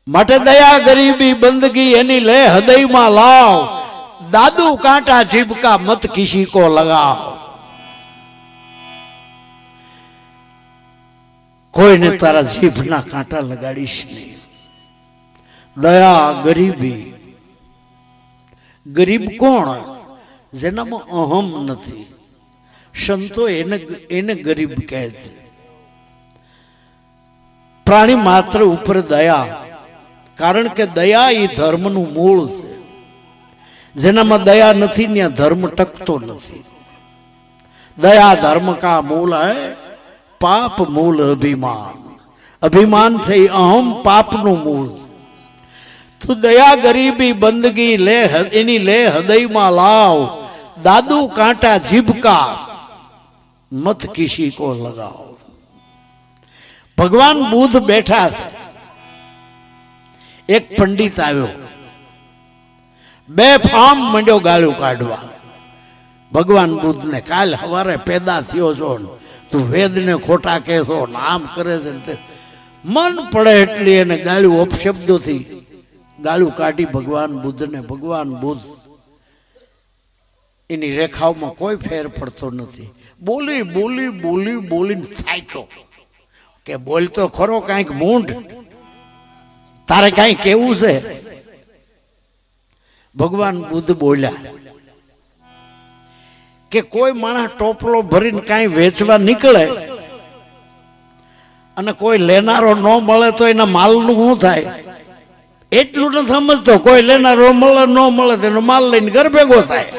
માટે દયા ગરીબી બંદગી એની લે હૃદયમાં લાવ, દાદુ કાંટા જીભકા મત કિસી કો લગાવ। કોઈને તારા જીભના કાંટા લગાડીશ નહીં। દયા ગરીબી, ગરીબ કોણ? જેનામાં અહમ નથી। સંતો એને ગરીબ કહે છે। પ્રાણી માત્ર ઉપર દયા, કારણ કે દયા એ ધર્મનું મૂળ છે। જેનામાં દયા નથી ત્યાં ધર્મ ટકતો નથી। દયા ધર્મ કા મૂળ હૈ, પાપ મૂળ અભિમાન। અભિમાન થઈ અહમ પાપનું મૂળ। તો દયા ગરીબી બંદગી લે એની લે હૃદયમાં લાવ, દાદુ કાંટા જીભકા મત કિસી કો લગાવ। ભગવાન બુદ્ધ બેઠા છે। એક પંડિત આવ્યો, બે ફામ મંડ્યો ગાળું કાઢવા ભગવાન બુદ્ધ ને। કાલ સવારે પેદા થયો છો, તું વેદ ને ખોટા કહેશો, આમ કરે છે। મન પડે એટલી એને ગાળું અપશબ્દોથી ગાળું કાઢી ભગવાન બુદ્ધ ને। ભગવાન બુદ્ધ એની રેખાઓમાં કોઈ ફેર પડતો નથી। બોલી બોલી બોલી બોલીને થાક્યો કે બોલતો ખરો કાંઈક મૂંઢ, તારે કાંઈ કેવું છે? ભગવાન બુદ્ધ બોલ્યા કે કોઈ માણસ ટોપલો ભરીને કાંઈ વેચવા નીકળે અને કોઈ લેનારો ન મળે તો એના માલનું શું થાય? એટલું નથી સમજતો। કોઈ લેનારો મળે ન મળે તેનો માલ લઈને ઘર ભેગો થાય।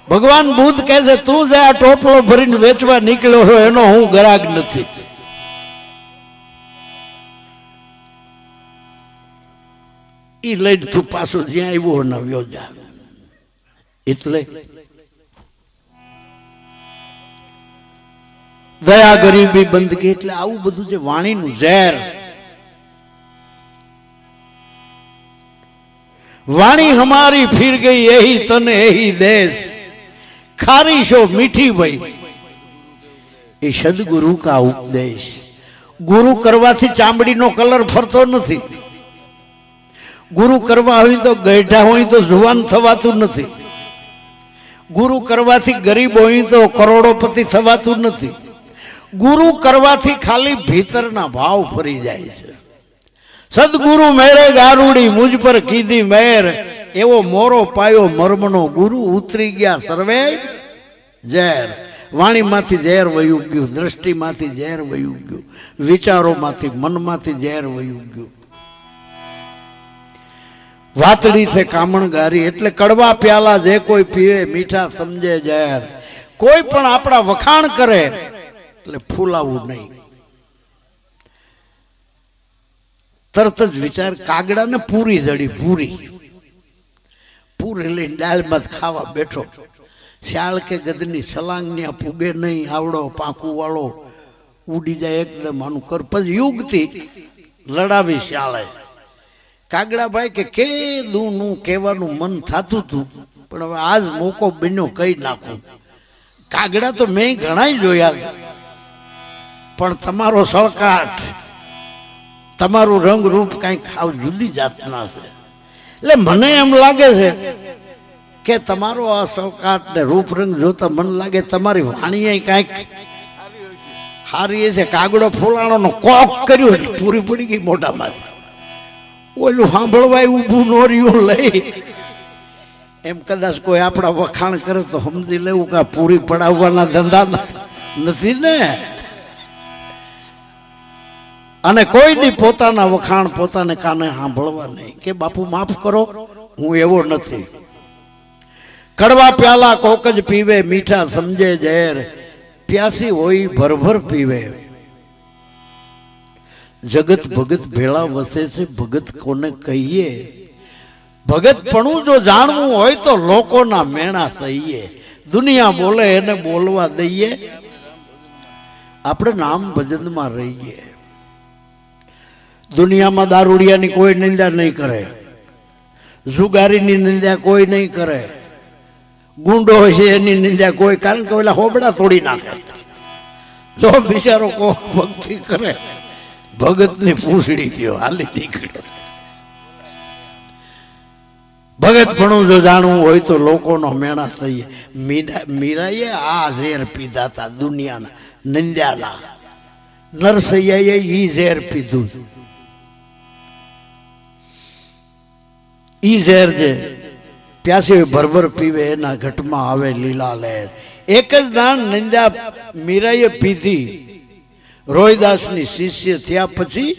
ભગવાન બુદ્ધ કહે છે, તું જે આ ટોપલો ભરીને વેચવા નીકળ્યો છો એનો હું ગ્રાહક નથી। ઈ લઈને તું પાછો જ્યાં આવ્યો ન આવ્યો જા। એટલે દયા ગરીબી બંદગી એટલે આવું બધું જે વાણીનું ઝેર। वाणी हमारी फिर गई यही तन यही देश, खारी शो मीठी भई ये सदगुरु का उपदेश। गुरु करवाथी चामड़ी नो कलर फरतो नथी। गुरु करवा होय तो गैढा होय तो जुवान थवातुं नथी। गुरु करवाथी गरीब होय तो करोड़ोपति थवातुं नथी। गुरु करवाथी खाली भीतरना भाव फरी जाय छे। सदगुरु मेरे गारूड़ी मुझ पर कीधी मेर, एवो मोरो पायो मर्मनो गुरु उतरी गया सर्वे ઝેર। वाणी माथी ઝેર वयु गयुं, दृष्टि माथी ઝેર वयु गयुं, विचारों माथी मन माथी ઝેર वयु गयुं। वातड़ी थे कामण गारी एटले कड़वा प्याला जे कोई पीवे मीठा समझे ઝેર। कोई पण आपड़ा वखाण करे एटले फूलावुं नहीं। तरत ज विचार, कागड़ा ने पूरी जड़ी, पूरी पूरी लईने डाल मत खावा बैठो। श्याल के गदनी छलांग ने पुगे नहीं, आवड़ो पाकू वालो उड़ी जाए एकदम आनु कर। पछी युगती लड़ावी श्याले। कागड़ा भाई के केदूनु कहेवानुं मन थातुं तुं, पण हवे आज मोको बन्यो कही नाखूं। कागड़ा तो मैं घणाय जोया, पण तमारो सळकाट, तमारू रंग रूप कई खाव जुदी जातना छे। એટલે મને એમ લાગે છે કે તમારો આ સળકાટ ને રૂપ રંગ જોતા મન લાગે તમારી વાણીએ કાંઈક હારી છે। કાગડો ફૂલાણોનો કોક કર્યો એટલે પૂરી પડી ગઈ મોઢામાંથી। ઓલું સાંભળવાય ઊભું ન રહ્યું લઈ એમ કદાચ કોઈ આપણા વખાણ કરે તો સમજી લેવું કે પૂરી પડાવવાના ધંધા નથી ને। અને કોઈ દી પોતાના વખાણ પોતાને કાને સાંભળવા નહીં કે બાપુ માફ કરો, હું એવો નથી। કડવા પ્યાલા કોક જ પીવે, મીઠા સમજે ઝેર। પ્યાસી હોય ભરભર પીવે। જગત ભગત ભેળા વસે છે, ભગત કોને કહીએ? ભગત પણ જો જાણવું હોય તો લોકોના મેણા થઈએ। દુનિયા બોલે એને બોલવા દઈએ, આપણે નામ ભજનમાં રહીએ। दुनिया में दारूडिया की कोई निंदा नहीं करे, जुगारी की निंदा कोई नहीं करे, गुंडो है निंदा कोई, कारण के होबड़ा तोड़ी नाखे। जो बिचारो को भक्ति करे ભગત ની પૂંછડી થયો હાલી નીકળ્યો. ભગત પણ જો જાણવું હોય તો લોકોનો મેણા થઈએ. મીરાએ આ ઝેર પીધા હતા દુનિયાના નંદ્યાના. નરસૈયાએ ઈ ઝેર પીધું. ઈ ઝેર જે પ્યાસી ભરભર પીવે એના ઘટમાં આવે લીલા લહેર. એક જ દાણ નંદ્યા મીરાએ પીધી. રોહિદાસની શિષ્ય થયા પછી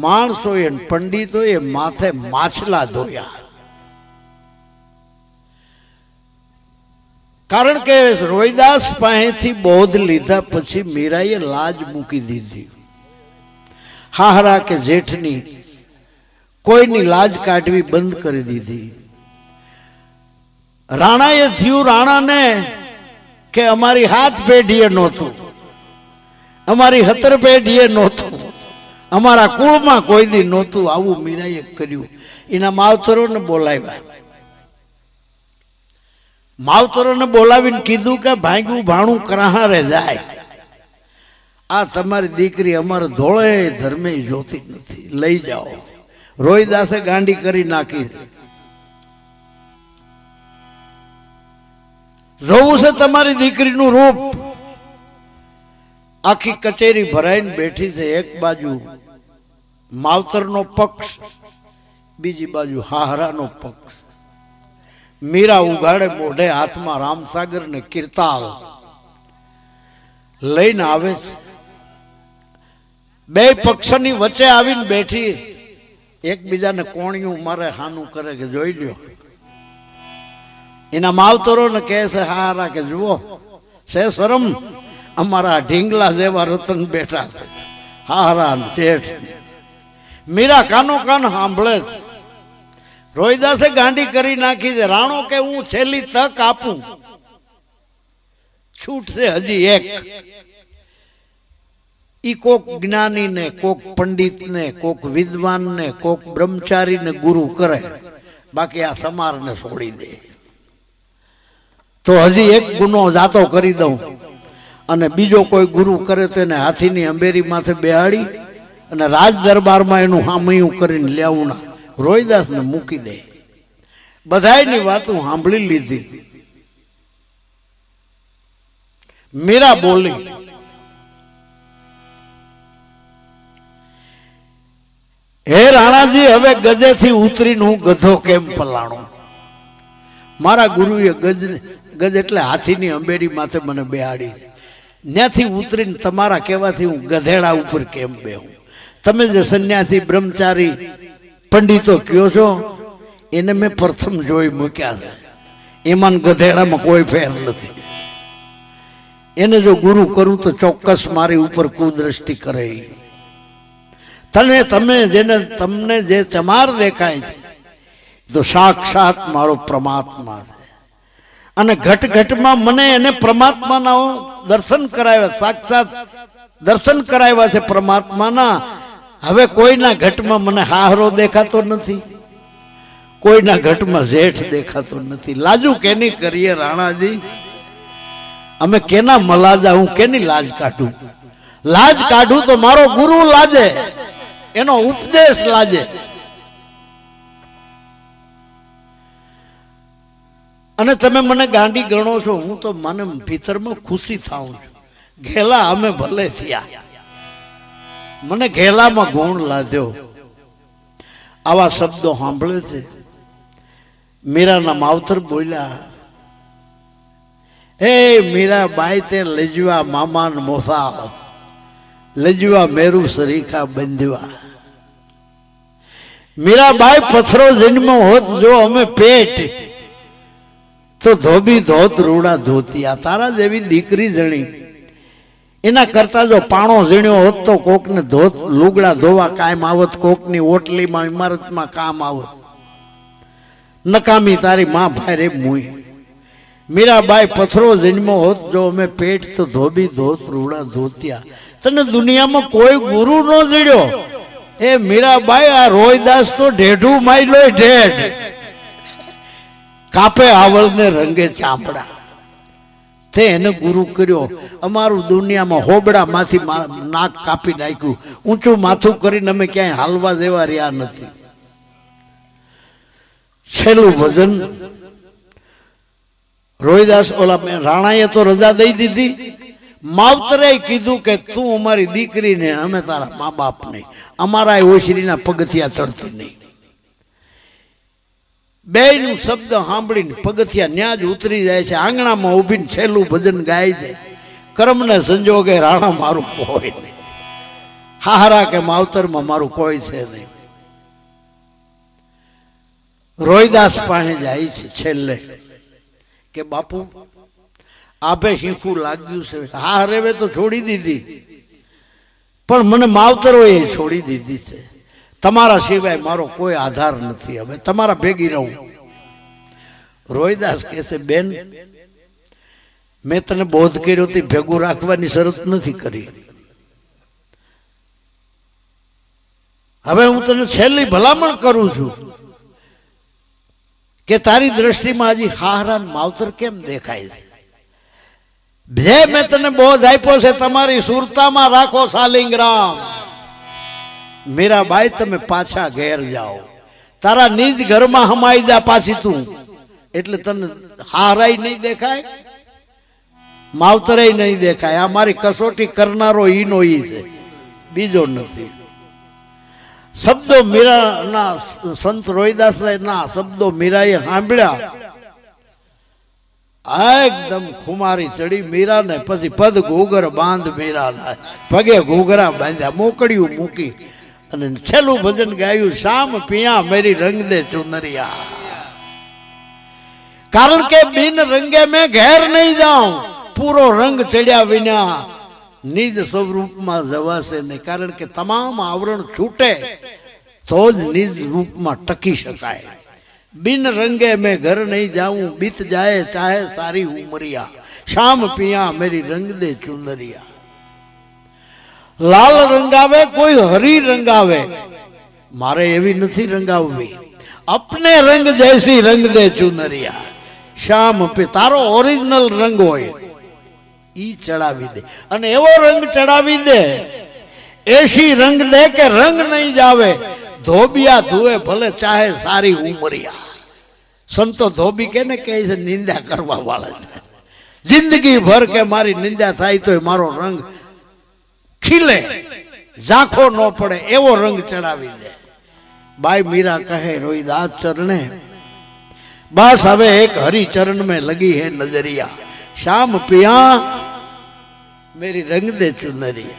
માણસોએ પંડિતોએ માથે માછલા ધોયા. કારણ કે રોહિદાસ પાસેથી બોધ લીધા પછી મીરાએ લાજ મૂકી દીધી. હાહરા કે જેઠની કોઈની લાજ કાઢવી બંધ કરી દીધી. રાણાએ થયું રાણાને કે અમારી 7 પેઢીએ નહોતું, અમારી 17 પેઢીએ નહોતું, અમારા કુળમાં કોઈ દી નહોતું. આવું મીરાએ કર્યું. એના માવતરોને બોલાવ્યા. માવતરોને બોલાવીને કીધું કે ભાગ્યું ભાણું કરાહારે જાય. આ તમારી દીકરી અમારે ધોળે ધર્મે જોતી નથી, લઈ જાઓ. રોહિદાસે ગાંડી કરી નાખી. જોવું છે તમારી દીકરીનું રૂપ. આખી કચેરી ભરાઈને બેઠી છે. એક બાજુ માવતરનો પક્ષ, બીજી બાજુ હાહરાનો પક્ષ. મીરા ઉગાડે મોઢે હાથમાં રામસાગર ને કીર્તાલ લઈને આવે છે. બે પક્ષની વચ્ચે આવીને બેઠી. એકબીજાને કોણિયું મારે હાનું કરે કે જોઈ લ્યો. એના માવતરોને કહે છે હારા કે જુઓ છે શરમ, અમારા ઢીંગલા જેવા રતન બેઠા છે. હારા શેઠ. મીરા કાનો કાન સાંભળે છે. રોહિદાસે ગાંડી કરી નાખી છે. રાણો કે હું છેલ્લી તક આપું, છૂટ છે હજી એક. ઈ કોક જ્ઞાની ને, કોક પંડિત ને, કોક વિદ્વાન ને, કોક બ્રહ્મચારી ને ગુરુ કરે, બાકી આ સમાર ને છોડી દે. તો હજી એક ગુનો જાતો કરી દઉં અને બીજો કોઈ ગુરુ કરે તો એને હાથીની અંબેરી માથે બેહાડી અને રાજ દરબારમાં એનું હામયું કરીને લેવું ના. રોહિદાસ ને મૂકી દે. બધાયની વાતો સાંભળી લીધી. મીરા બોલી, હે રાણાજી, હવે ગજેથી ઉતરીને હું ગધો કેમ પલાણું? મારા ગુરુએ ગજ એટલે હાથીની અંબેરી માથે મને બેહાડી. ત્યાંથી ઉતરીને તમારા કહેવાથી હું ગધેડા ઉપર કેમ બેહું? તમે જે સંન્યાસી બ્રહ્મચારી પંડિતો કયો છો એને મેં પ્રથમ જોઈ મૂક્યા છે. એમાં ગધેડામાં કોઈ ફેર નથી. એને જો ગુરુ કરું તો ચોક્કસ મારી ઉપર કુદ્રષ્ટિ કરે. તમને જે ચમાર દેખાય છે તો સાક્ષાત મારો પરમાત્મા છે. અને ઘટ ઘટમાં મને એને પરમાત્માના દર્શન કરાવ્યા, સાક્ષાત દર્શન કરાવ્યા છે પરમાત્માના. હવે કોઈના ઘટમાં મને હાહરો દેખાતો નથી, કોઈના ઘટમાં જેઠ દેખાતો નથી. લાજુ કેની કરીએ રાણાજી? અમે કેના મલાજા? હું કેની લાજ કાઢું? લાજ કાઢું તો મારો ગુરુ લાજે, એનો ઉપદેશ લાજે. અને તમે મને ગાંડી ગણો છો, હું તો મને ભીતરમાં ખુશી થાઉં છું. ઘેલા અમે ભલે થયા, મને ઘેલામાં ગુણ લાદ્યો. આવા શબ્દો સાંભળે છે. મીરાના માવતર બોલ્યા, હે મીરા બાઈ, તે લજવા મામાન મોસા, લજવા મેરુ સરીખા બંધવા. મીરાબાઈ પથરો જન્મ હોત જો અમે પેટ, તો ધોબી ધોત રૂડા ધોતિયા. તારા જેવી દીકરી જણી, એના કરતા જો પાણો ઝીણ્યો હોત તો કોકને ધોત લુગડા ધોવા કાયમ આવત, કોકની ઓટલીમાં ઇમારતમાં કામ આવત. નકામી તારી માં ભાઈ રે મુઈ. મીરાબાઈ પથરો જન્મો હોત જો અમે પેટ, તો ધોબી ધોત રૂડા ધોતિયા. તને દુનિયામાં કોઈ ગુરુ ન જડ્યો? એ મીરાબાઈ, આ રોહિદાસ તો ઢેઢું માયલો ઢેઢ, કાપે આવળ ને રંગે ચામડા. તે એને ગુરુ કર્યો. અમારું દુનિયામાં હોબડામાંથી નાક કાપી નાખ્યું, ઊંચું માથું કરીને અમે ક્યાંય હાલવા જેવા રહ્યા નથી. છેલ્લું ભજન રોહિદાસ ઓલા રાણાએ તો રજા દઈ દીધી, માવતરે કીધું કે તું અમારી દીકરી ને અમે તારા મા બાપ નહીં, અમારા ઓશરીના પગથિયા ચડતી નહીં. બે નું શબ્દ સાંભળીને પગથિયા ન્યા જ ઉતરી જાય છે. આંગણામાં ઉભીને છેલ્લું ભજન ગાય છે. કર્મને સંજોગે રાણા મારું કોઈ નહીં, હારા કે માવતરમાં મારું કોઈ છે નહીં. રોહિદાસ પાસે જાય છે છેલ્લે કે બાપુ આભે શીખું લાગ્યું છે. હા રેવે તો છોડી દીધી, પણ મને માવતરો એ છોડી દીધી છે. તમારા સિવાય મારો કોઈ આધાર નથી, હવે તમારા ભેગી રહું. રોહિદાસ કહે છે બેન, મેં તને બોધ કર્યો તે ભેગું રાખવાની શરત નથી કરી. હવે હું તને છેલ્લી ભલામણ કરું છું કે તારી દ્રષ્ટિમાં હજી હારા માવતર કેમ દેખાય છે? જે મેં તને બોધ આપ્યો છે તમારી સુરતામાં રાખો શાલિંગ્રામ. મીરાબાઈ તમે પાછા ઘેર જાઓ, તારા નિજ ઘરમાં હમાઈ જા પાછી તું. એટલે તને હારાય નહીં દેખાય, માવતરે નહીં દેખાય. આ મારી કસોટી કરનારો ઈનો ઈ છે, બીજો નથી. શબ્દો મીરાના, સંત રોહિદાસ ના શબ્દો મીરાએ સાંભળ્યા, એકદમ ખુમારી ચડી મીરા ને. પછી પદ ઘૂઘર બાંધ મીરા ના, પગે ઘૂઘરા બાંધ્યા, મોકળિયું મૂકી અને છેલ્લું ભજન ગાયું, શામ પિયા મેરી રંગ દે ચુનરિયા. કારણ કે બિન રંગે મેં ઘેર નહીં જાઉં, પૂરો રંગ ચડ્યા વિના નિજ સ્વરૂપમાં જવાશે નહીં. કારણ કે તમામ આવરણ છૂટે તો જ નિજ રૂપમાં ટકી શકાય. બિન રંગે મેં ઘર નહીં જાઉં, બીત જાય ચાહે સારી ઉમરિયા. શામ પિયા મેરી રંગ દે ચુનરિયા. લાલ રંગાવે કોઈ હરી રંગાવે, મારે એવી નથી રંગાવવી. અપને રંગ જૈસી રંગ દે ચુનરિયા. શામ પે તારો ઓરિજિનલ રંગ હોય ઈ ચડાવી દે, અને એવો રંગ ચડાવી દે, એસી રંગ દે કે રંગ નહીં જાવે. ધોબિયા ધુએ ભલે ચાહે સારી ઉમરિયા. સંતો ધોબી કેને કહે છે? નિંદા કરવા વાળા. જિંદગી ભર કે મારી નિંદા થાય તો મારો રંગ ખીલે, ઝાંખો ન પડે એવો રંગ ચડાવી દે. બાઈ મીરા કહે રોહિદાસ ચરણે, બસ હવે એક હરિચરણ में लगी है नजरिया. शाम पिया मेरी रंग दे चुनरिया.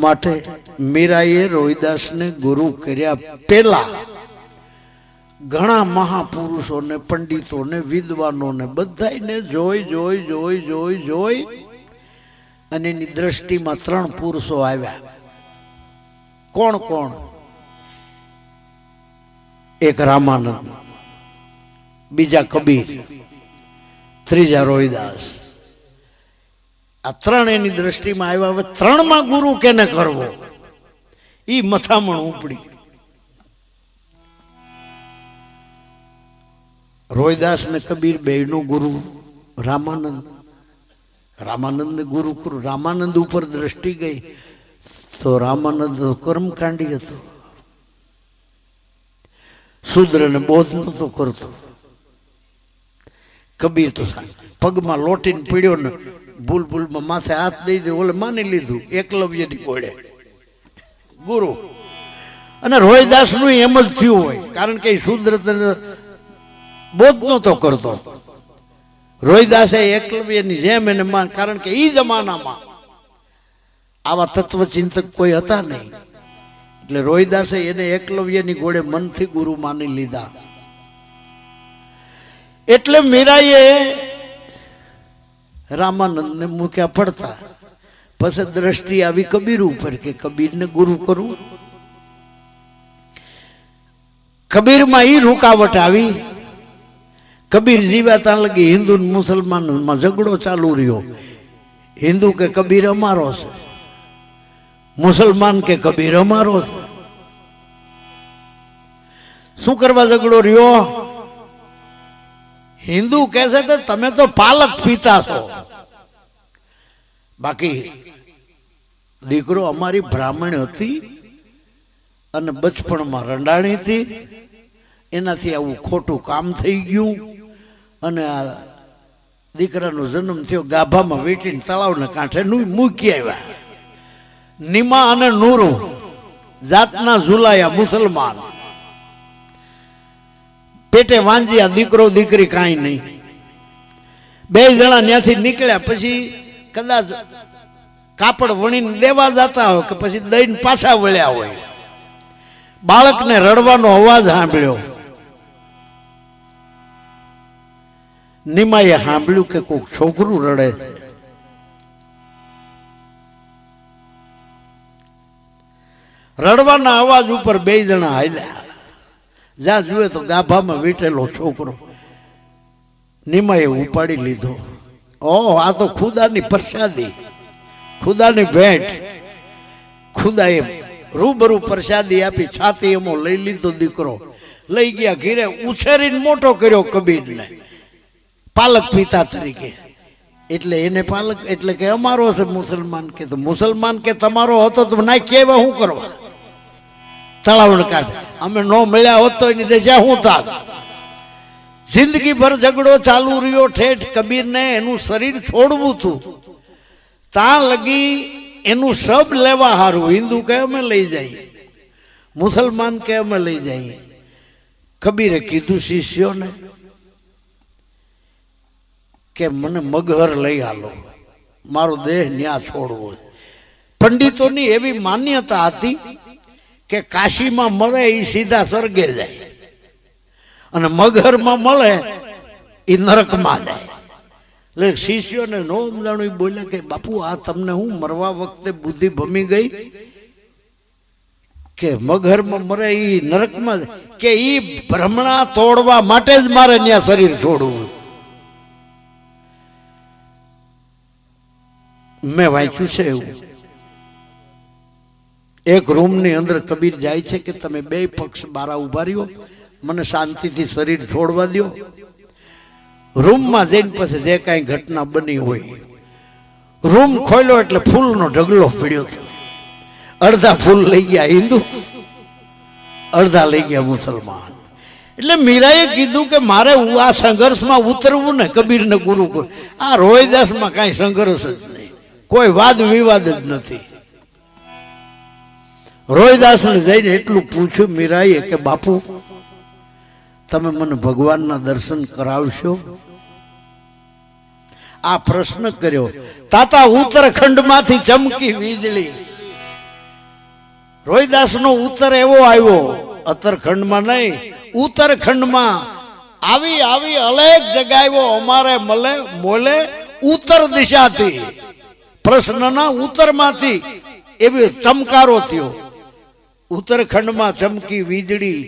માટે મીરાએ રોહિદાસ ને ગુરુ કર્યા પેલા ઘણા મહાપુરુષોને, પંડિતોને, વિદ્વાનોને બધાને જોઈ જોઈ જોઈ જોઈ જોઈ અને એની દ્રષ્ટિમાં 3 પુરુષો આવ્યા. કોણ કોણ? એક રામાનંદ, બીજા કબીર, ત્રીજા રોહિદાસ. આ 3 એની દ્રષ્ટિમાં આવ્યા. હવે 3માં ગુરુ કેને કરવો ઈ મથામણ ઉપડી. રોહિદાસ ને કબીર બેયનો ગુરુ રામાનંદ. રામાનંદ ને ગુરુ કરું. રામાનંદ ઉપર દ્રષ્ટિ ગઈ તો રામાનંદ કર્મકાંડી હતો, શુદ્ર ને બોધ નતો કરતો. કબીર તો પગમાં લોટીને પીડ્યો ને ભૂલ ભૂલમાં માથે હાથ દઈ દે, ઓલે માની લીધું એકલવ્યની કોડે ગુરુ. અને રોહિદાસ નું એમ જ થયું હોય, કારણ કે શુદ્ર બોધ નતો કરતો. રોહિદાસે એકલવ્યની જેમ એને માન, કારણ કે ઈ જમાનામાં આવા તત્વચિંતક કોઈ હતા નહીં. એટલે રોહિદાસે એને એકલવ્યની ઘોડે મનથી ગુરુ માની લીધા. એટલે મીરાએ રામાનંદને મૂક્યા પડતા. પછી દ્રષ્ટિ આવી કબીર ઉપર કે કબીરને ગુરુ કરવું. કબીરમાં ઈ રૂકાવટ આવી. કબીર જીવાતા લગી હિન્દુ મુસલમાનમાં ઝઘડો ચાલુ રહ્યો. હિન્દુ કે કબીર અમારો છે, મુસલમાન કે કબીર અમારો છે. શું કરવા ઝઘડો રહ્યો? હિન્દુ કહે છે તો તમે તો પાલક પીતા છો. બાકી દીકરો અમારી બ્રાહ્મણ હતી અને બચપણમાં રંડાણી હતી, એનાથી આવું ખોટું કામ થઈ ગયું અને આ દીકરાનો જન્મ થયો ગાભામાં વેટીને તળાવને કાંઠે મૂકી આવ્યા. નિમા અને નૂરુ જાતના ઝુલાયા મુસલમાન, પેટે વાંજ્યા, દીકરો દીકરી કાંઈ નહીં. બે જણા ત્યાંથી નીકળ્યા પછી કદાચ કાપડ વણીને દેવા જતા હોય કે પછી દઈને પાછા વળ્યા હોય. બાળકને રડવાનો અવાજ સાંભળ્યો. નિમાએ સાંભળ્યું કે કોઈક છોકરું રડે છે. રડવાના અવાજ ઉપર બે જણા હાલ્યા. જ્યાં જુએ તો ગાભામાં વીટેલો છોકરો. નિમાએ ઉપાડી લીધો. ઓહ, આ તો ખુદાની પ્રસાદી, ખુદાની ભેટ. ખુદાએ રૂબરૂ પ્રસાદી આપી. છાતી એમો લઈ લીધો દીકરો, લઈ ગયા ઘીરે, ઉછેરીને મોટો કર્યો કબીરને પાલક પિતા તરીકે. એટલે એને પાલક એટલે કે અમારો છે મુસલમાન. કે તો મુસલમાન કે તમારો હતો તો ના કેવા શું કરવા? તળાવને કાઢે. અમે નો મળ્યા હોત તો એની દશા શું થાત? જિંદગી ભર ઝઘડો ચાલુ રહ્યો. ઠેઠ કબીરને એનું શરીર છોડવું હતું, ત્યાં લગી એનું સબ લેવા હારું હિન્દુ કે અમે લઈ જઈએ, મુસલમાન કે અમે લઈ જઈએ. કબીરે કીધું શિષ્યોને કે મને મગહર લઈ હાલો, મારો દેહ ન્યા છોડવો. પંડિતોની એવી માન્યતા હતી કે કાશીમાં મળે એ સીધા સ્વર્ગે જાય અને મગહરમાં મળે એ નરકમાં જાય. એટલે શિષ્યોને નો સમજાણું, બોલ્યા કે બાપુ આ તમને હું મરવા વખતે બુદ્ધિ ભમી ગઈ કે મગહરમાં મરે એ નરકમાં? કે એ ભ્રમણા તોડવા માટે જ મારે ત્યાં શરીર છોડવું. મેં વાંચ્યું છે એવું. એક રૂમની અંદર કબીર જાય છે કે તમે બે પક્ષ બારા ઉભા રહ્યો, મને શાંતિથી શરીર છોડવા દો. રૂમમાં જઈને પછી જે કાંઈ ઘટના બની હોય, રૂમ ખોલ્યો એટલે ફૂલનો ઢગલો પડ્યો હતો. અડધા ફૂલ લઈ ગયા હિન્દુ, અડધા લઈ ગયા મુસલમાન. એટલે મીરાએ કીધું કે મારે આ સંઘર્ષમાં ઉતરવું ને કબીરને ગુરુ. આ રોહિદાસમાં કાંઈ સંઘર્ષ જ નહીં, કોઈ વાદ વિવાદ જ નથી. રોહિદાસને જઈને એટલું પૂછ્યું મીરાએ કે બાપુ તમે મને ભગવાનના દર્શન કરાવશો? આ પ્રશ્ન કર્યો. તાતા ઉત્તરખંડમાંથી ચમકી વીજળી. રોહિદાસનો ઉત્તર એવો આવ્યો, ઉત્તરખંડમાં નહીં, ઉત્તરખંડમાં આવી આવી અલેખ જગાવ્યો અમારે મળે મોલે ઉત્તર દિશાથી, પ્રશ્નના ઉત્તરમાંથી એવી ચમકારો થયો. ઉત્તરખંડમાં ચમકી વીજળી,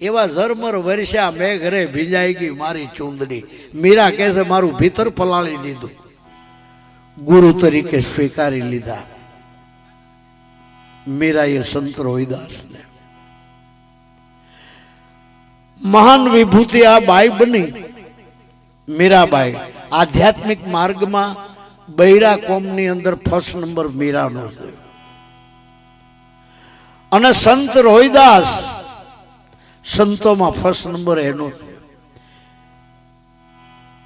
એવા ઝરમર વર્ષા મેઘરે ભીંજાઈ ગઈ મારી ચૂંદડી. મીરા કહે છે મારું ભીતર પલાળી દીધું, ગુરુ તરીકે સ્વીકારી લીધા. મીરાએ સંત રોહિદાસને. મહાન વિભૂતિ આ બાઈ બની મીરાબાઈ. આધ્યાત્મિક માર્ગમાં બૈરા કોમની અંદર ફર્સ્ટ નંબર મીરાનો છે. અને સંત રોહિદાસ સંતોમાં ફર્સ્ટ નંબર એનો છે.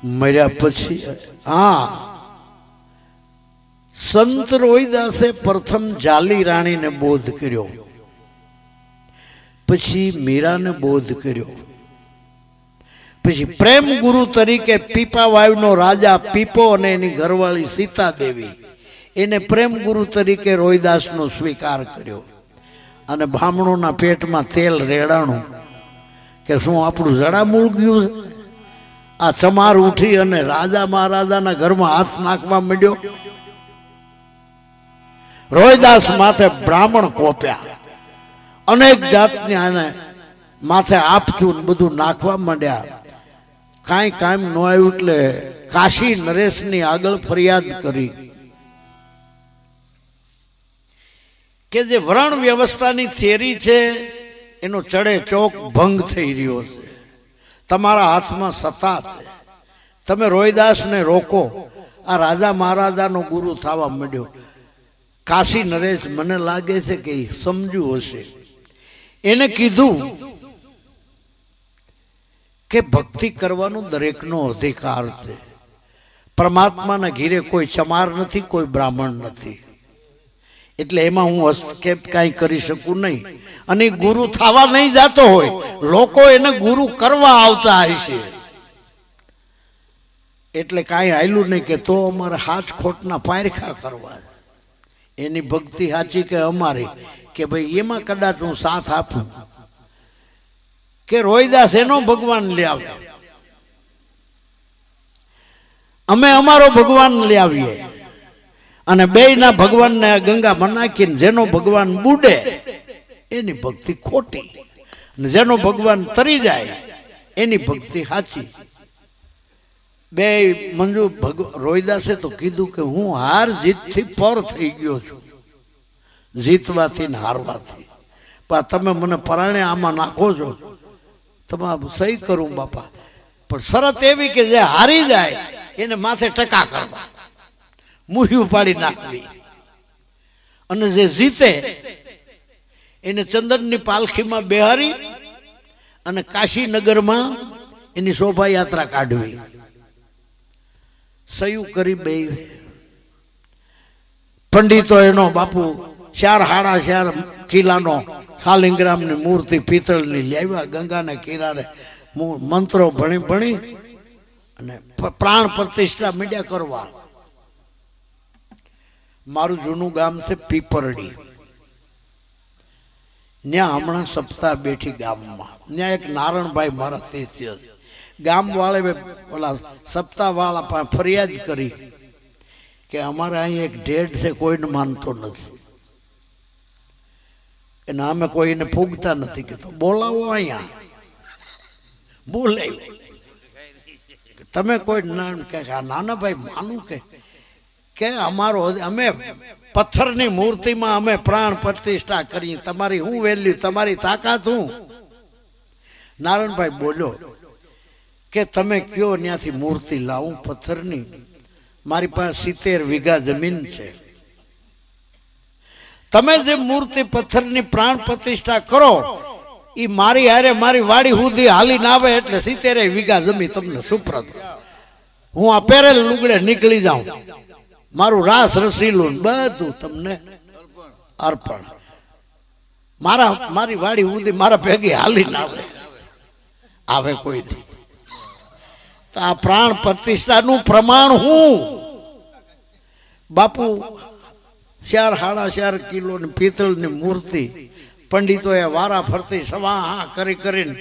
મર્યા પછી સંત રોહિદાસે પ્રથમ જાલી રાણીને બોધ કર્યો, પછી મીરાને બોધ કર્યો, પછી પ્રેમ ગુરુ તરીકે પીપાવાવનો રાજા પીપો અને એની ઘરવાળી સીતા દેવી, એને પ્રેમ ગુરુ તરીકે રોહિદાસનો સ્વીકાર કર્યો. અને બ્રાહ્મણોના પેટમાં તેલ રેડાણું કે શું આપણું જડા મૂળગ્યું છે? આ ચમાર ઉઠી અને રાજા મહારાજાના ઘરમાં હાથ નાખવા માંડ્યો. રોહિદાસ માથે બ્રાહ્મણ કોપ્યા, અનેક જાતની આને માથે આપતું બધું નાખવા માંડ્યા. કાંઈ કામ ન આવ્યું એટલે કાશી નરેશની આગળ ફરિયાદ કરી કે જે વર્ણ વ્યવસ્થાની થિયરી છે એનો ચડે ચોક ભંગ થઈ રહ્યો છે, તમારા હાથમાં સત્તા છે, તમે રોહિદાસને રોકો. આ રાજા મહારાજાનો ગુરુ થવા માંડ્યો. કાશી નરેશ મને લાગે છે કે સમજ્યું હશે. એને કીધું કે ભક્તિ કરવાનો દરેકનો અધિકાર છે. પરમાત્માના ઘીરે કોઈ ચમાર નથી, કોઈ બ્રાહ્મણ નથી, એટલે એમાં હું હસ્તક્ષેપ કાંઈ કરી શકું નહીં. અને ગુરુ થવા નહીં જતો હોય, લોકો એને ગુરુ કરવા આવતા હશે, એટલે કાંઈ હાલ્યું નહીં કે તો અમારે હાથ ખોટના પારખા કરવા. એની ભક્તિ સાચી કે અમારી, કે ભાઈ એમાં કદાચ હું સાથ આપું. કે રોહિદાસ એનો ભગવાન લઈ આવે, અમે અમારો ભગવાન લઈ આવીએ, અને બેયના ભગવાનને ગંગામાં નાખીને જેનો ભગવાન બુડે એની ભક્તિ ખોટી, અને જેનો ભગવાન તરી જાય એની ભક્તિ સાચી. બે મંજુ રોહિદાસે તો કીધું કે હું હાર જીતથી પર થઈ ગયો છું, જીતવાથી ને હારવાથી. પણ તમે મને પરાણે આમાં નાખો છો, તમે સહી કરું બાપા, પણ શરત એવી કે જે હારી જાય એને માથે ટકા કરવા, મુહ્યું પાડી નાખવી, અને જે જીતે એને ચંદનની પાલખીમાં બેહારી અને કાશીનગરમાં એની શોભાયાત્રા કાઢવી. સયું કરી બે પંડિતો એનો બાપુ 4.5 કિલાનો શાલિગ્રામની મૂર્તિ પિત્તળની લાવ્યા. ગંગાને કિનારે મંત્રો ભણી ભણી અને પ્રાણ પ્રતિષ્ઠા મીડિયા કરવા. મારું જૂનું ગામ છે પીપરડી, ત્યાં હમણાં સપ્તાહ બેઠી ગામમાં. ત્યાં એક નારણભાઈ મારા શિષ્ય, ગામ વાળે ઓલા સપ્તાહ વાળા પાસે ફરિયાદ કરી કે અમારે અહીં એક ઢેઢ છે, કોઈને માનતો નથી, એને અમે કોઈને ફૂગતા નથી. કે તો બોલાવો અહીંયા, બોલાવ્યો. તમે કોઈ નાના ભાઈ માનું કે અમારો અમે પથ્થરની મૂર્તિમાં અમે પ્રાણ પ્રતિષ્ઠા કરી, તમારી શું વેલ્યુ, તમારી તાકાત શું? નારાયણભાઈ બોલ્યો કે તમે કયો ત્યાંથી મૂર્તિ લાવું પથ્થરની, મારી પાસે 70 વીઘા જમીન છે, તમે જે મૂર્તિ પથ્થરની પ્રાણ પ્રતિષ્ઠા કરો એ મારી હારે મારી વાડી સુધી હાલી ના આવે એટલે 70 વીઘા જમીન તમને સુપ્રત. હું આ પહેરેલ લુગડે નીકળી જાઉં, મારું રાસ રસીલું બધું તમને અર્પણ. મારી વાડી સુધી મારા ભેગી હાલી ના આવે કોઈ દી. તો આ પ્રાણ પ્રતિષ્ઠાનું પ્રમાણ હું બાપુ 4.5 કિલોની પિત્તળની મૂર્તિ પંડિતોએ વારા ફરતી સવા કરી કરીને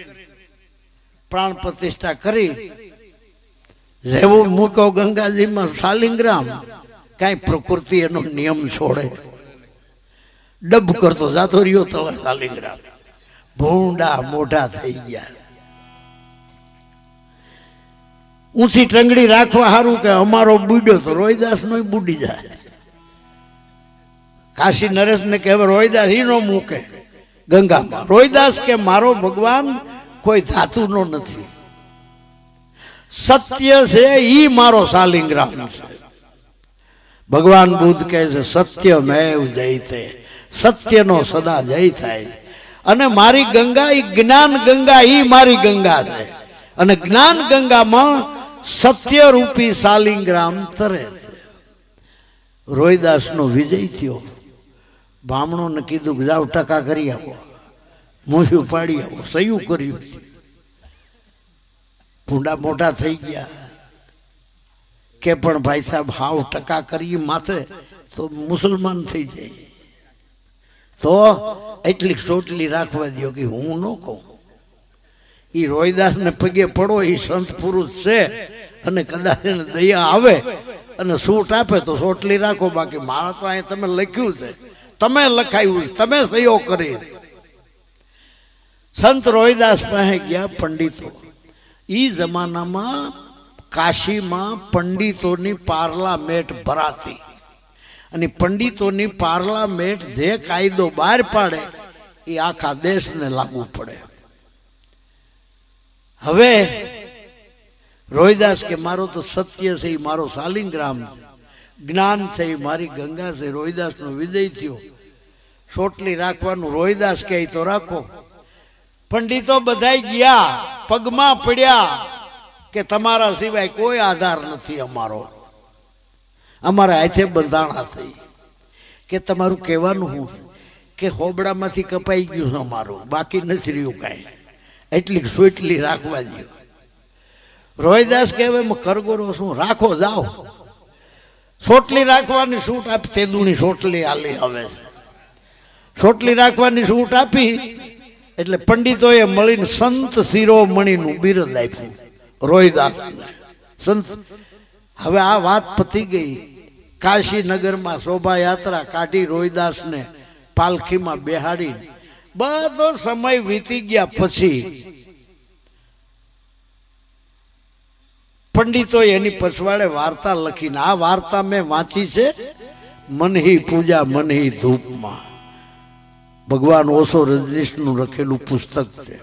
પ્રાણ પ્રતિષ્ઠા કરી. જેવું મૂકો ગંગાજીમાં શાલિગ્રામ, કઈ પ્રકૃતિ એનો નિયમ છોડે, ડબ કરતો જાતો રહ્યો તળે શાલિગ્રામ, ભૂંડા મોઢા થઈ ગયા. ઊંચી ટંગડી રાખવા સારું કે અમારો બુડ્યો તો રોહિદાસ નો બુડી જાય. કાશી નરેશ ને કે રોહિદાસ ઈ નો મૂકે ગંગામાં. રોહિદાસ કે મારો ભગવાન કોઈ ધાતુ નો નથી, સત્ય છે ઈ મારો શાલિગ્રામ છે. ભગવાન બુદ્ધ કહે છે સત્યમેવ જયતે, સત્યનો સદા જય થાય. અને મારી ગંગા ઈ જ્ઞાન ગંગા ઈ મારી ગંગા છે, અને જ્ઞાન ગંગામાં સત્ય રૂપી શાલિગ્રામ તરે છે. રોહિદાસ નો વિજય થયો. બ્રાહ્મણો ને કીધું કે જાઓ ટકા કરી આવો, મૂછું પાડી આવો, સયું કર્યું. ભૂંડા મોટા થઈ ગયા કે પણ ભાઈ સાહેબ હાવ ટકા કરી માથે તો મુસલમાન થઈ જાય, તો એટલી ચોટલી રાખવા દો કે હું ન કહું. એ રોહિદાસ ને પગે પડો, એ સંત પુરુષ છે, અને કદાચ એને દયા આવે અને સૂટ આપે તો ચોટલી રાખો. બાકી મારા તો અહીં તમે લખ્યું છે, તમે લખાયું, તમે સહીઓ કરી. સંત રોહિદાસ પાસે ગયા પંડિતો. ઈ જમાનામાં કાશીમાં પંડિતોની પાર્લામેન્ટ ભરાતી, અને પંડિતોની પાર્લામેન્ટ જે કાયદો બહાર પાડે એ આખા દેશને લાગુ પડે. હવે રોહિદાસ કે મારો તો સત્ય છે, મારો શાલિગ્રામ છે, જ્ઞાન છે, મારી ગંગા છે. રોહિદાસનો વિજય થયો. સોટલી રાખવાનું રોહિદાસ કહે તો રાખો. પંડિતો બધાય ગયા, પગમાં પડ્યા કે તમારા સિવાય કોઈ આધાર નથી અમારો, અમારા હાથે બંધાણા થઈ. કે તમારું કહેવાનું શું કે હોબડામાંથી કપાઈ ગયું છે અમારું, બાકી નથી રહ્યું કાંઈ, એટલી સોટલી રાખવા દો. રોહિદાસ કે હવે કરગોરો શું રાખો, જાઓ. સોટલી રાખવાની છૂટ આપી, તેદુની સોટલી આલી. હવે સોટલી રાખવાની છૂટ આપી એટલે પંડિતોએ મળીને સંત શિરોમણીનું બિરુદ આપ્યું રોહિદાસ સંત. હવે આ વાત પતી ગઈ. કાશીનગરમાં શોભાયાત્રા કાઢી, રોહિદાસને પાલખીમાં બેહાડી, બધો સમય વીતી ગયા પછી પંડિતોએ એની પછવાડે વાર્તા લખીને, આ વાર્તા મેં વાંચી છે મનહી પૂજા મનહી ધૂપમાં, ભગવાન ઓશો રજનીશનું લખેલું પુસ્તક છે.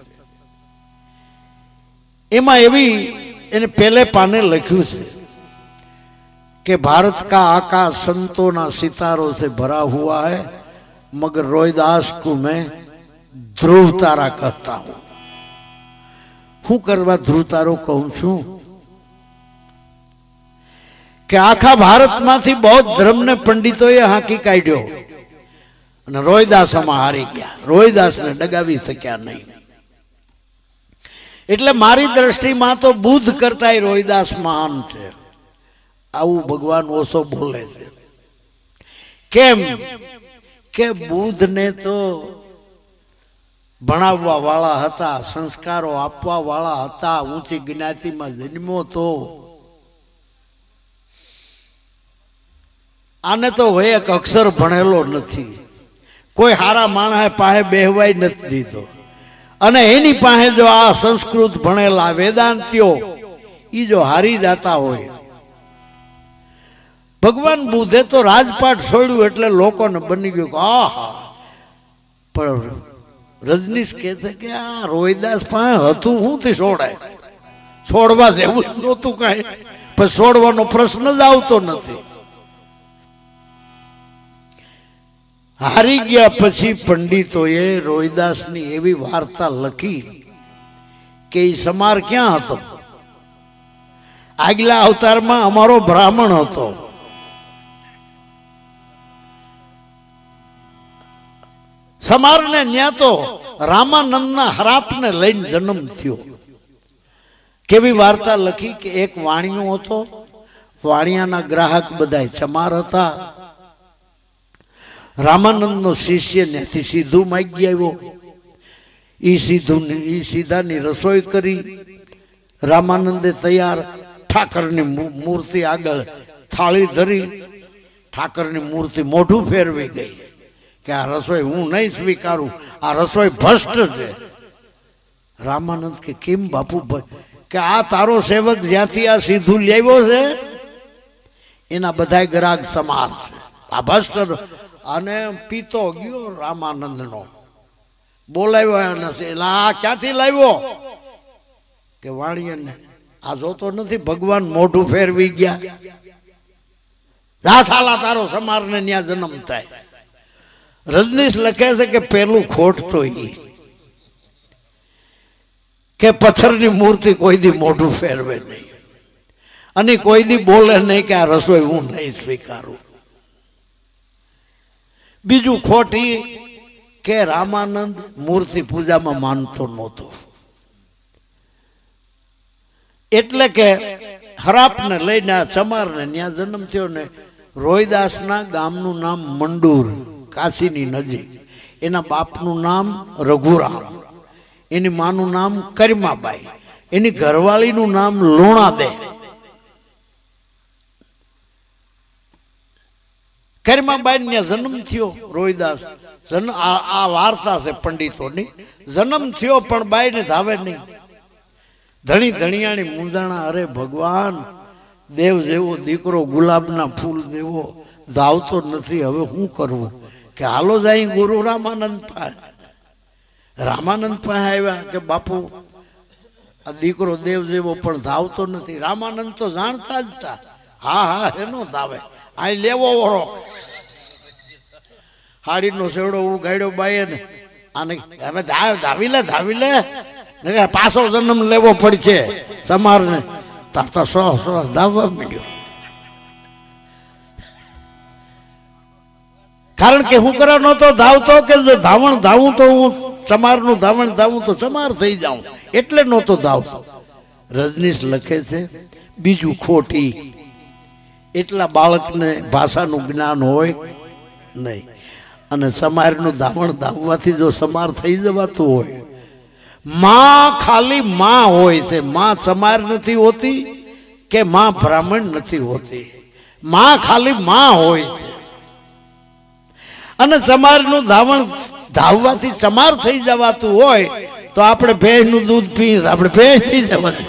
એમાં એવી એને પહેલે પાને લખ્યું છે कि भारत का आकाश संतों ना सितारों से भरा हुआ है, मगर रोहिदास को मैं ध्रुव तारा कहता हूं. हूं करवा ध्रुव तारो कहूं छू कि आखा भारत मांथी बौद्ध धर्म ने पंडितोए हांकी काढ्यो અને રોહિદાસ આમાં હારી ગયા. રોહિદાસને ડગાવી શક્યા નહીં. એટલે મારી દ્રષ્ટિમાં તો બુદ્ધ કરતાય રોહિદાસ મહાન છે, આવું ભગવાન ઓશો બોલે છે. કેમ કે બુદ્ધને તો ભણાવવા વાળા હતા, સંસ્કારો આપવા વાળા હતા, ઊંચી જ્ઞાતિમાં જન્મ્યો તો. આને તો હવે એક અક્ષર ભણેલો નથી, કોઈ હારા માણસે પાસે બેહવાય નથી દીધો. અને એની પાસે જો આ સંસ્કૃત ભણેલા વેદાંતિઓ ઈ જો હારી જતા હોય. ભગવાન બુદ્ધે તો રાજપાટ છોડ્યું એટલે લોકોને બની ગયું કે આહા. પણ રજનીશ કહે છે કે આ રોહિદાસ પાસે હતું શું થી છોડાય, છોડવા જેવું નહોતું કાંઈ, પણ છોડવાનો પ્રશ્ન જ આવતો નથી. હારી ગયા પછી પંડિતોએ રોહિદાસની એવી વાર્તા લખી કે એ સમાર ક્યાં હતો. આગલા અવતારમાં અમારો બ્રાહ્મણ હતો. સમારને ન્યા તો રામાનંદના હરાપને લઈને જન્મ થયો. કેવી વાર્તા લખી કે એક વાણિયો હતો, વાણિયાના ગ્રાહક બધા ચમાર હતા. રામાનંદનો શિષ્ય ત્યાંથી સીધું માગી આવ્યો. ઈ સીધાની રસોઈ કરી. રામાનંદે તૈયાર ઠાકરની મૂર્તિ આગળ થાળી ધરી. ઠાકરની મૂર્તિ મોઢું ફેરવી ગઈ કે આ રસોઈ હું નહીં સ્વીકારું, આ રસોઈ ભ્રષ્ટ છે. રામાનંદ કે કેમ બાપુ? કે આ તારો સેવક જ્યાંથી આ સીધું લાવ્યો છે એના બધા ગ્રાહક સમાર છે, આ ભ્રષ્ટ. અને પીતો ગયો રામાનંદનો, બોલાવ્યો નથી. એટલે આ ક્યાંથી લાવ્યો? કે વાણિયાને આ જોતો નથી ભગવાન મોઢું ફેરવી ગયા. જા સાલા તારો સમારને ન્યા જન્મ થાય. રજનીશ લખે છે કે પેલું ખોટ તો ઈ કે પથ્થરની મૂર્તિ કોઈ દી મોઢું ફેરવે નહીં અને કોઈ દી બોલે નહીં કે આ રસોઈ હું નહીં સ્વીકારું. બીજું ખોટ ઈ કે રામાનંદ મૂર્તિ પૂજામાં માનતો નહોતો. એટલે કે હરાપને લઈને ચમારને ત્યાં જન્મ થયો ને. રોહિદાસના ગામનું નામ મંડુર, કાશીની નજીક. એના બાપનું નામ રઘુરામ, એની માનું નામ કરીમાબાઈ, એની ઘરવાળીનું નામ લુણાબે. કરીમાબાઈ ને જન્મ થયો રોહિદાસ. આ વાર્તા છે પંડિતોની. જન્મ થયો પણ બાઈ ને ધાવે નહીં. ધણી ધણિયાણી મૂંઝાણા. અરે ભગવાન, દેવ જેવો દીકરો, ગુલાબના ફૂલ જેવો ધાવતો નથી, હવે શું કરવું? કે હાલો જાય ગુરુ રામાનંદ પાસે. રામાનંદ પાસે આવ્યા કે બાપુ આ દીકરો દેવ જેવો પણ ધાવતો નથી. રામાનંદ તો જાણતા જ હતા. હા હા એનો ધાવે આ લેવો વરો હાડીનો સેવડો ઉગાડ્યો બાઈએ ને આને હવે ધાવી લે પાછો જન્મ લેવો પડશે સમારને. તારતા સો ધાવવા માંડ્યો. કારણ કે હું કરવા નહોતો ધાવતો કે જો ધાવણ ધાવું તો હું સમારનું ધાવણ ધાવું તો સમાર થઈ જાઉં એટલે નહોતો ધાવતો. રજનીશ લખે છે બીજું ખોટી એટલા બાળકને ભાષાનું જ્ઞાન હોય નહીં. અને સમારનું ધાવણ ધાવવાથી જો સમાર થઈ જવાતું હોય, માં ખાલી માં હોય છે, માં સમાર નથી હોતી કે માં બ્રાહ્મણ નથી હોતી. માં ખાલી માં હોય છે. અને સમારનું ધાવણ ધાવવાથી સમાર થઈ જવાતું હોય તો આપણે ભેંસનું દૂધ પીએ આપણે ભેંસ થઈ જવાનું,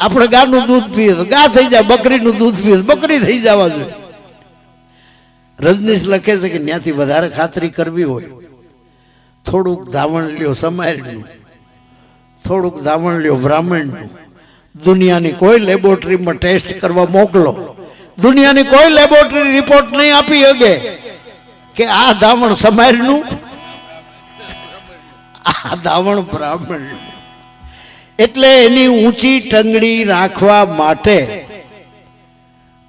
આપણે ગાનું દૂધ પીએ તો ગા થઈ જાય, બકરીનું દૂધ પીએ બકરી થઈ જવા જોઈએ. રજનીશ લખે છે કે ત્યાંથી વધારે ખાતરી કરવી હોય થોડુંક ધાવણ લ્યો સમારનું, થોડુંક ધાવણ લ્યો બ્રાહ્મણનું. દુનિયાની કોઈ લેબોરેટરીમાં ટેસ્ટ કરવા મોકલો, દુનિયાની કોઈ લેબોરેટરી રિપોર્ટ નહીં આપી શકે કે આ ધાવણ સમારનું આ ધાવણ બ્રાહ્મણ. એટલે એની ઊંચી ટંગડી રાખવા માટે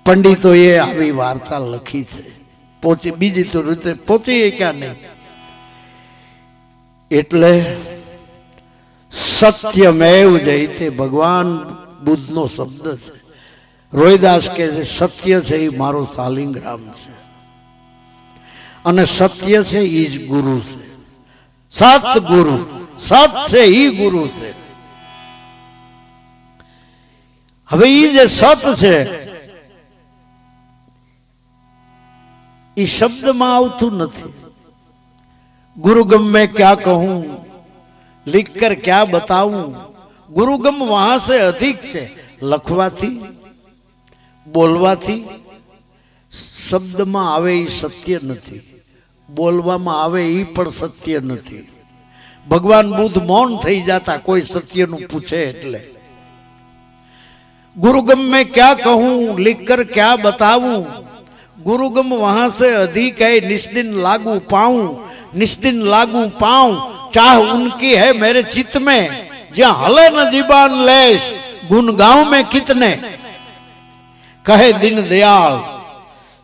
પંડિતોએ આવી વાર્તા લખી છે. પહોંચી બીજી તો રીતે પહોંચી ક્યાં નહીં. એટલે સત્યમેવ જયતે ભગવાન બુદ્ધનો શબ્દ છે. રોહિદાસ કે છે સત્ય છે એ મારો શાલિગ્રામ છે અને સત્ય છે એ જ ગુરુ છે. સત ગુરુ સત છે એ ગુરુ છે. હવે એ જે સત છે એ શબ્દમાં આવતું નથી. गुरुगम में क्या कहूं लिख कर क्या बताऊं. गुरुगम वहां से अधिक છે. લખવાથી બોલવાથી શબ્દમાં આવે એ સત્ય નથી, બોલવામાં આવે એ પણ સત્ય નથી. ભગવાન બુદ્ધ મૌન થઈ જતા કોઈ સત્યનું પૂછે એટલે. गुरुगम में क्या कहूं लिख कर क्या बताऊं. गुरुगम वहां से अधिक है निस्दिन लागू पाऊं. निस्दिन लागू पाऊं चाह उनकी है मेरे चित्त में. जहां हले न जीबान लेश गुण गांव में कितने. कहे दिन दयाल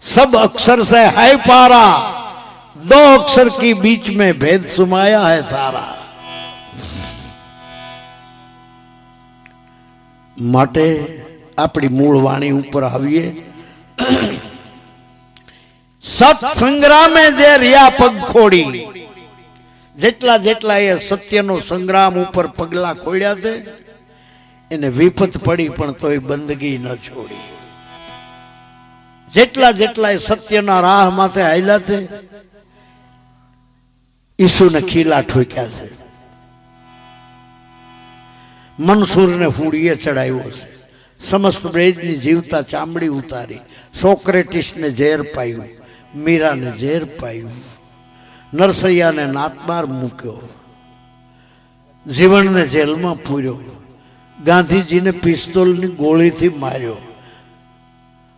सब अक्षर से है पारा. दो अक्षर की बीच में भेद सुमाया है सारा. માટે આપણી મૂળ વાણી ઉપર આવીએ. સત સંગ્રામે જે રિયા પગ ખોડી. જેટલા જેટલા એ સત્યનો સંગ્રામ ઉપર પગલા ખોડ્યા છે એને વિપત પડી પણ તોય બંદગી ન છોડી. જેટલા જેટલા એ સત્યના રાહ માથે હાલ્યા છે ઈસુને ખીલા ઠોક્યા છે. મનસૂરને ફૂડીએ ચડાવ્યો છે. સમસ્ત બ્રેજની જીવતા ચામડી ઉતારી. સોક્રેટિસને ઝેર પાયું, મીરાને ઝેર પાયું, નરસૈયાને નાતબાર મૂક્યો, જીવણને જેલમાં પૂર્યો, ગાંધીજીને પિસ્તોલની ગોળીથી માર્યો.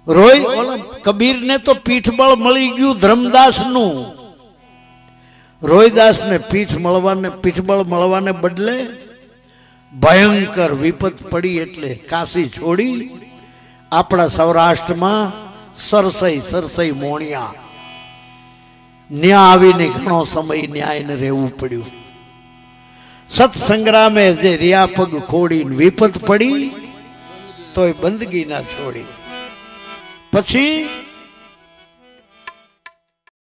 ઓલા કબીરને તો પીઠબળ મળી ગયું ધર્મદાસનું. રોહિદાસને પીઠબળ મળવાને બદલે ભયંકર વિપત પડી એટલે કાશી છોડી આપણા સૌરાષ્ટ્રમાં સરસઈ મોણિયા ન્યા આવીને ઘણો સમય ન્યાયને રહેવું પડ્યું. સત્સંગ્રામે જે રિયા પગ ખોડીને વિપત પડી તોય બંદગી ના છોડી. પછી